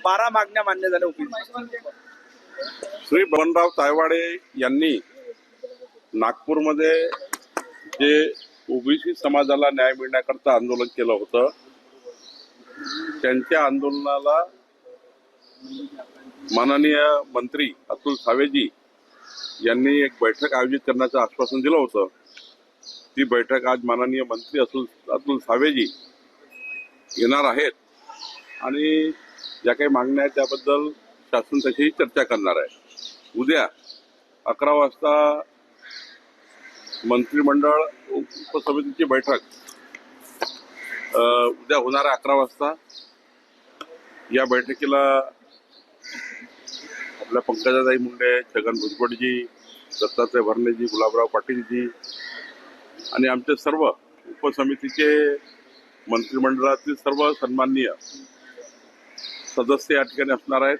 12 मागण्या मान्य झाल्या ओबीसी. श्री बबनराव तायवाडे यांनी नागपूरमध्ये जे ओबीसी समाजाला न्याय मिळण्याकरता आंदोलन केलं होतं, त्यांच्या आंदोलनाला माननीय मंत्री अतुल सावेजी यांनी एक बैठक आयोजित करण्याचं आश्वासन दिलं होतं. ती बैठक आज माननीय मंत्री अतुल सावेजी येणार आहेत आणि ज्या काही मागण्या आहेत त्याबद्दल शासन त्याच्याशी चर्चा करणार आहे. उद्या 11 वाजता मंत्रिमंडळ उपसमितीची बैठक उद्या होणार आहे 11 वाजता. या बैठकीला आपल्या पंकजाताई मुंडे, छगन भुजबळजी, दत्तात्रय भरणेजी, गुलाबराव पाटीलजी आणि आमचे सर्व उपसमितीचे मंत्रिमंडळातील सर्व सन्माननीय सदस्य या ठिकाणी असणार आहेत.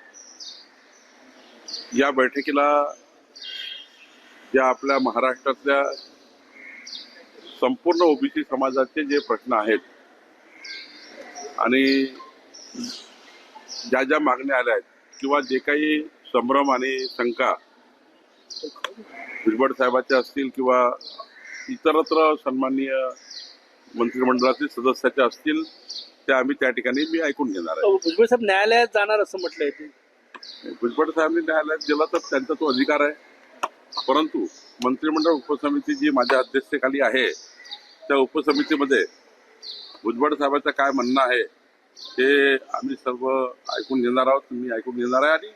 या बैठकीला ज्या आपल्या महाराष्ट्रातल्या संपूर्ण ओबीसी समाजाचे जे प्रश्न आहेत आणि ज्या ज्या मागण्या आल्या आहेत किंवा जे काही संभ्रम आणि शंका भुजबळ साहेबांच्या असतील किंवा इतरत्र सन्माननीय मंत्रिमंडळातील सदस्याच्या असतील त्या आम्ही त्या ठिकाणी मी ऐकून घेणार आहे. भुजबळ साहेब न्यायालयात जाणार असं म्हटलंय ते. भुजबळ साहेबांनी न्यायालयात गेला तर त्यांचा तो अधिकार आहे, परंतु मंत्रिमंडळ उपसमिती जी माझ्या अध्यक्षतेखाली आहे त्या उपसमितीमध्ये भुजबळ साहेबांचं काय म्हणणं आहे हे आम्ही सर्व ऐकून घेणार आहोत. मी ऐकून घेणार आहे आणि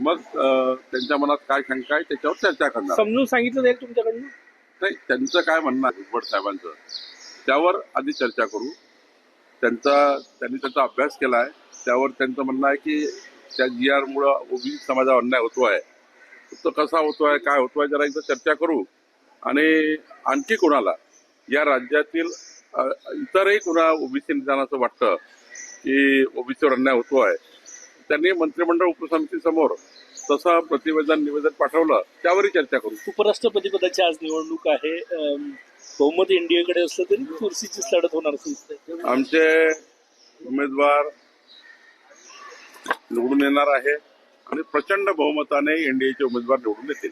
मग त्यांच्या मनात काय शंका आहे त्याच्यावर चर्चा करणार. समजून सांगितलं जाईल तुमच्याकडनं? नाही, त्यांचं काय म्हणणं आहे भुजबळ साहेबांचं त्यावर आधी चर्चा करू. त्यांनी त्याचा अभ्यास केला आहे, त्यावर त्यांचं म्हणणं आहे की त्या GR मुळे ओबीसी समाजावर अन्याय होतोय, तो कसा होतोय, काय होतोय, जरा एकदा चर्चा करू. आणि आणखी कोणाला या राज्यातील इतरही कोणा ओबीसी नेत्यांना वाटतं की ओबीसीवर अन्याय होतोय, त्यांनी मंत्रिमंडळ उपसमितीसमोर तसं निवेदन पाठवलं, त्यावरही चर्चा करू. उपराष्ट्रपती पदाची आज निवडणूक आहे. बहुमत एनडीएकडे असलं तरी चुरशीचीच लढत होणार असं दिसतंय. आमचे उमेदवार निवडून येणार आहे आणि प्रचंड बहुमताने एनडीएचे उमेदवार निवडून येतील.